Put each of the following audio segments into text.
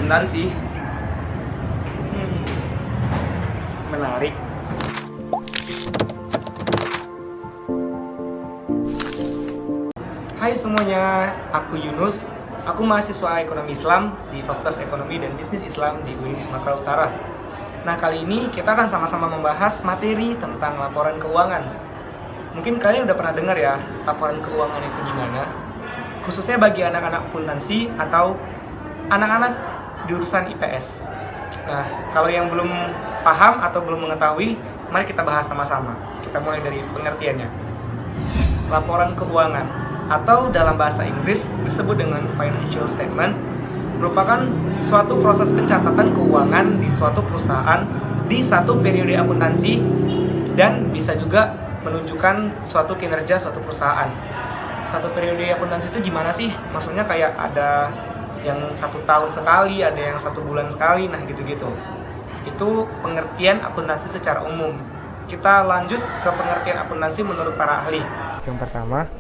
akuntansi. Menarik. Hai semuanya, aku Yunus. Aku mahasiswa ekonomi Islam di Fakultas Ekonomi dan Bisnis Islam di UIN Sumatera Utara. Nah, kali ini kita akan sama-sama membahas materi tentang laporan keuangan. Mungkin kalian udah pernah dengar ya, laporan keuangan itu gimana? Khususnya bagi anak-anak akuntansi atau anak-anak jurusan IPS. Nah, kalau yang belum paham atau belum mengetahui, mari kita bahas sama-sama. Kita mulai dari pengertiannya. Laporan keuangan atau dalam bahasa Inggris disebut dengan financial statement merupakan suatu proses pencatatan keuangan di suatu perusahaan di satu periode akuntansi dan bisa juga menunjukkan suatu kinerja suatu perusahaan. Satu periode akuntansi itu gimana sih? Maksudnya kayak ada yang 1 tahun sekali, ada yang 1 bulan sekali, nah gitu-gitu. Itu pengertian akuntansi secara umum. Kita lanjut ke pengertian akuntansi menurut para ahli. Yang pertama,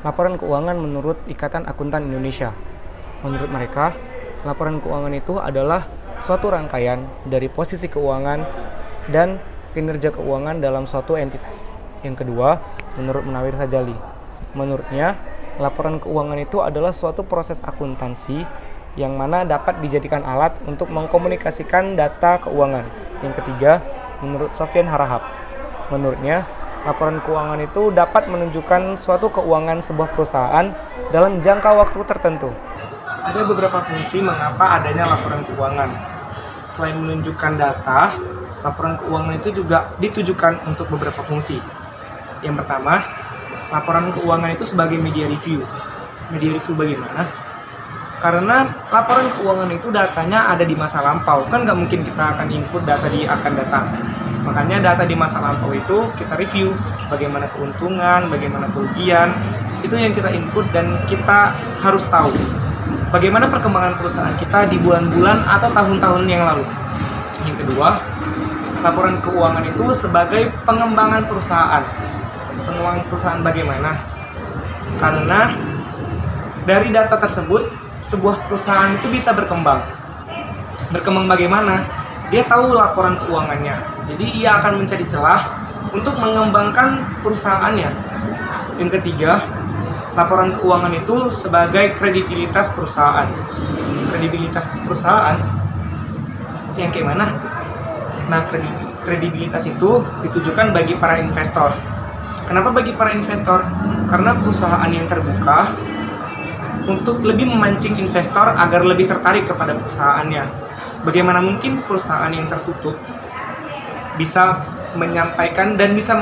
laporan keuangan menurut Ikatan Akuntan Indonesia. Menurut mereka, laporan keuangan itu adalah suatu rangkaian dari posisi keuangan dan kinerja keuangan dalam suatu entitas. Yang kedua, menurut Munawir Sajali. Menurutnya, laporan keuangan itu adalah suatu proses akuntansi yang mana dapat dijadikan alat untuk mengkomunikasikan data keuangan. Yang ketiga, menurut Sofyan Harahap. Menurutnya, laporan keuangan itu dapat menunjukkan suatu keuangan sebuah perusahaan dalam jangka waktu tertentu. Ada beberapa fungsi mengapa adanya laporan keuangan. Selain menunjukkan data, laporan keuangan itu juga ditujukan untuk beberapa fungsi. Yang pertama, laporan keuangan itu sebagai media review. Media review bagaimana? Karena laporan keuangan itu datanya ada di masa lampau, kan nggak mungkin kita akan input data di akan datang. Makanya data di masa lampau itu kita review, bagaimana keuntungan, bagaimana kerugian, itu yang kita input dan kita harus tahu bagaimana perkembangan perusahaan kita di bulan-bulan atau tahun-tahun yang lalu. Yang kedua, laporan keuangan itu sebagai pengembangan perusahaan. Pengembangan perusahaan bagaimana? Karena dari data tersebut, sebuah perusahaan itu bisa berkembang. Berkembang bagaimana? Dia tahu laporan keuangannya. Jadi ia akan mencari celah untuk mengembangkan perusahaannya. Yang ketiga, laporan keuangan itu sebagai kredibilitas perusahaan. Kredibilitas perusahaan yang kayak mana? Nah, kredibilitas itu ditujukan bagi para investor. Kenapa bagi para investor? Karena perusahaan yang terbuka untuk lebih memancing investor agar lebih tertarik kepada perusahaannya. Bagaimana mungkin perusahaan yang tertutup bisa menyampaikan dan bisa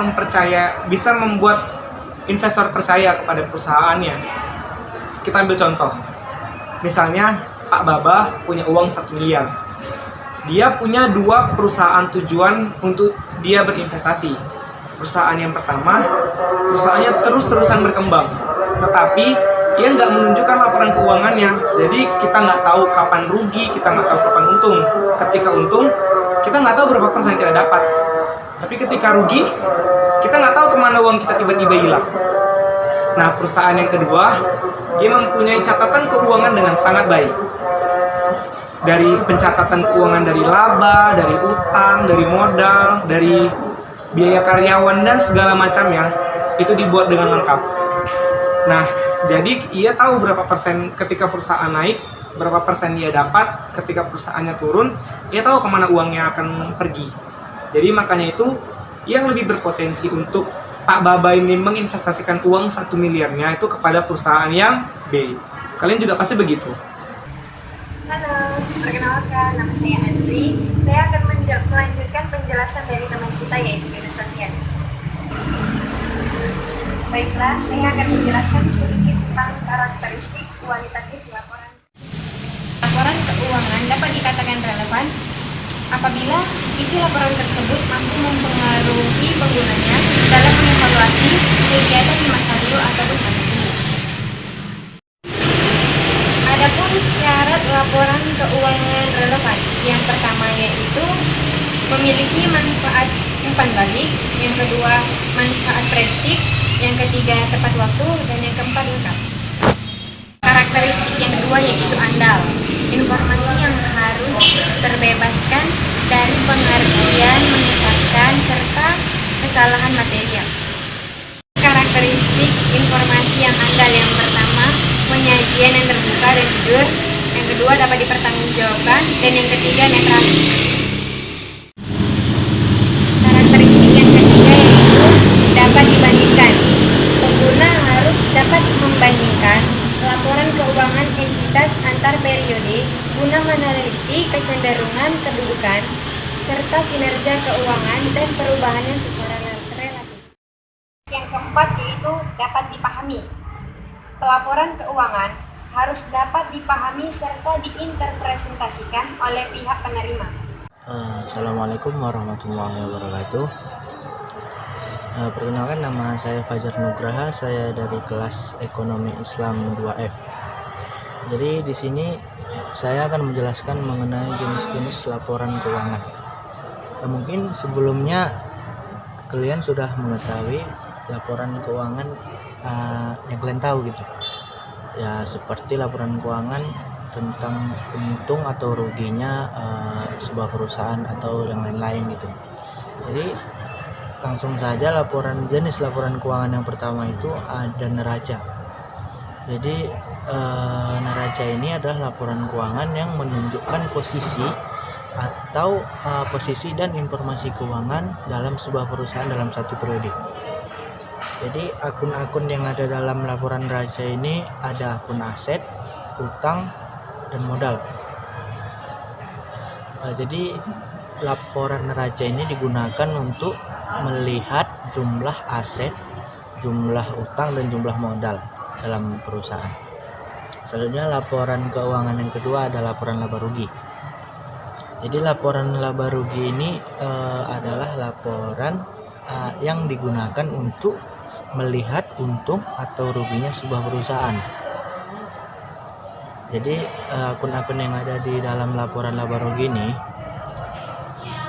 membuat investor percaya kepada perusahaannya. Kita ambil contoh. Misalnya Pak Baba punya uang 1 miliar. Dia punya 2 perusahaan tujuan untuk dia berinvestasi. Perusahaan yang pertama, perusahaannya terus-terusan berkembang. Tetapi ia nggak menunjukkan laporan keuangannya. Jadi kita nggak tahu kapan rugi, kita nggak tahu kapan untung. Ketika untung, kita nggak tahu berapa persen kita dapat. Tapi ketika rugi, kita nggak tahu kemana uang kita tiba-tiba hilang. Nah, perusahaan yang kedua, dia mempunyai catatan keuangan dengan sangat baik. Dari pencatatan keuangan dari laba, dari utang, dari modal, dari biaya karyawan, dan segala macamnya, itu dibuat dengan lengkap. Nah, jadi ia tahu berapa persen ketika perusahaan naik, berapa persen dia dapat, ketika perusahaannya turun, ia tahu kemana uangnya akan pergi. Jadi makanya itu yang lebih berpotensi untuk Pak Baba ini menginvestasikan uang 1 miliarnya itu kepada perusahaan yang B. Kalian juga pasti begitu. Halo, perkenalkan, nama saya Andri. Saya akan melanjutkan penjelasan dari teman kita yaitu Yunus Sofyan. Baiklah, saya akan menjelaskan sedikit tentang karakteristik kualitatif laporan. Laporan keuangan dapat dikatakan relevan apabila isi laporan tersebut mampu mempengaruhi penggunanya dalam mengevaluasi kegiatan di masa lalu ataupun masa kini. Adapun syarat laporan keuangan relevan, yang pertama yaitu memiliki manfaat umpan balik, yang kedua manfaat prediktif, yang ketiga tepat waktu, dan yang keempat lengkap. Karakteristik yang kedua yaitu andal. Informasi yang kedua dapat dipertanggungjawabkan, dan yang ketiga netral. Karakteristik yang ketiga yaitu dapat dibandingkan. Pengguna harus dapat membandingkan laporan keuangan entitas antar periode guna meneliti kecenderungan kedudukan serta kinerja keuangan dan perubahannya secara relatif. Yang keempat yaitu dapat dipahami. Pelaporan keuangan harus dapat dipahami serta diinterpretasikan oleh pihak penerima. Assalamualaikum warahmatullahi wabarakatuh. Perkenalkan, nama saya Fajar Nugraha, saya dari kelas Ekonomi Islam 2F. Jadi di sini saya akan menjelaskan mengenai jenis-jenis laporan keuangan. Mungkin sebelumnya kalian sudah mengetahui laporan keuangan yang kalian tahu gitu. Ya, seperti laporan keuangan tentang untung atau ruginya sebuah perusahaan atau yang lain-lain gitu. Jadi langsung saja jenis laporan keuangan yang pertama itu ada neraca. Jadi neraca ini adalah laporan keuangan yang menunjukkan posisi atau posisi dan informasi keuangan dalam sebuah perusahaan dalam satu periode. Jadi akun-akun yang ada dalam laporan neraca ini ada akun aset, utang, dan modal. Jadi laporan neraca ini digunakan untuk melihat jumlah aset, jumlah utang, dan jumlah modal dalam perusahaan. Selanjutnya laporan keuangan yang kedua adalah laporan laba rugi. Jadi laporan laba rugi ini adalah laporan yang digunakan untuk melihat untung atau ruginya sebuah perusahaan. Jadi akun-akun yang ada di dalam laporan laba rugi ini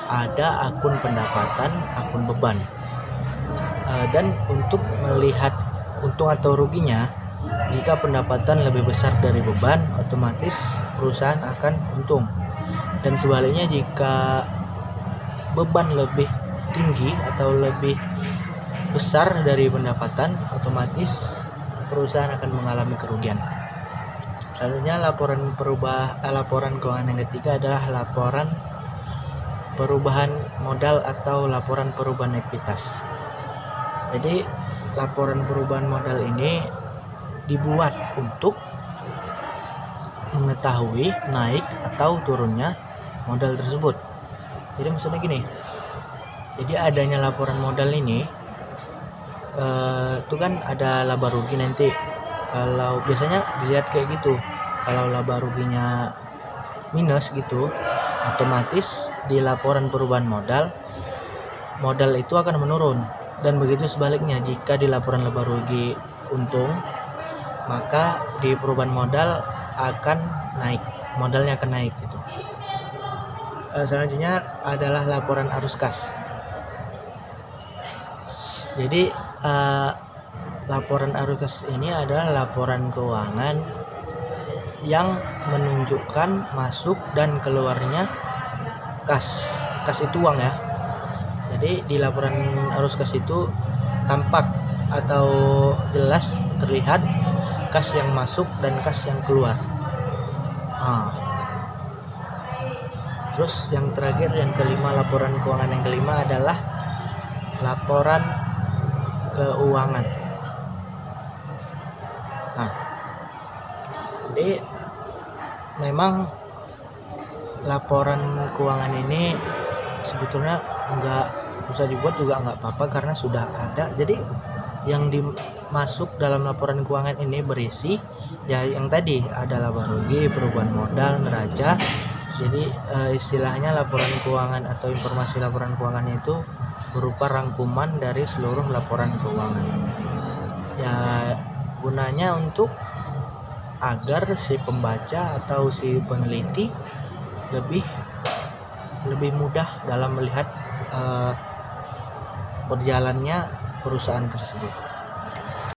ada akun pendapatan, akun beban, dan untuk melihat untung atau ruginya, jika pendapatan lebih besar dari beban, otomatis perusahaan akan untung, dan sebaliknya jika beban lebih tinggi atau lebih besar dari pendapatan, otomatis perusahaan akan mengalami kerugian. Selanjutnya laporan keuangan yang ketiga adalah laporan perubahan modal atau laporan perubahan ekuitas. Jadi laporan perubahan modal ini dibuat untuk mengetahui naik atau turunnya modal tersebut. Jadi maksudnya gini, jadi adanya laporan modal ini itu kan ada laba rugi nanti. Kalau biasanya dilihat kayak gitu, kalau laba ruginya minus gitu, otomatis di laporan perubahan modal itu akan menurun, dan begitu sebaliknya, jika di laporan laba rugi untung, maka di perubahan modal akan naik, modalnya akan naik gitu. Selanjutnya adalah laporan arus kas. Jadi laporan arus kas ini adalah laporan keuangan yang menunjukkan masuk dan keluarnya kas itu uang ya. Jadi di laporan arus kas itu tampak atau jelas terlihat kas yang masuk dan kas yang keluar. Terus yang terakhir, yang kelima, laporan keuangan yang kelima adalah laporan keuangan. Jadi memang laporan keuangan ini sebetulnya nggak usah dibuat juga nggak apa-apa karena sudah ada. Jadi yang dimasuk dalam laporan keuangan ini berisi ya yang tadi ada laba rugi, perubahan modal, neraca. Jadi istilahnya laporan keuangan atau informasi laporan keuangan itu berupa rangkuman dari seluruh laporan keuangan. Ya gunanya untuk agar si pembaca atau si peneliti lebih mudah dalam melihat berjalannya perusahaan tersebut.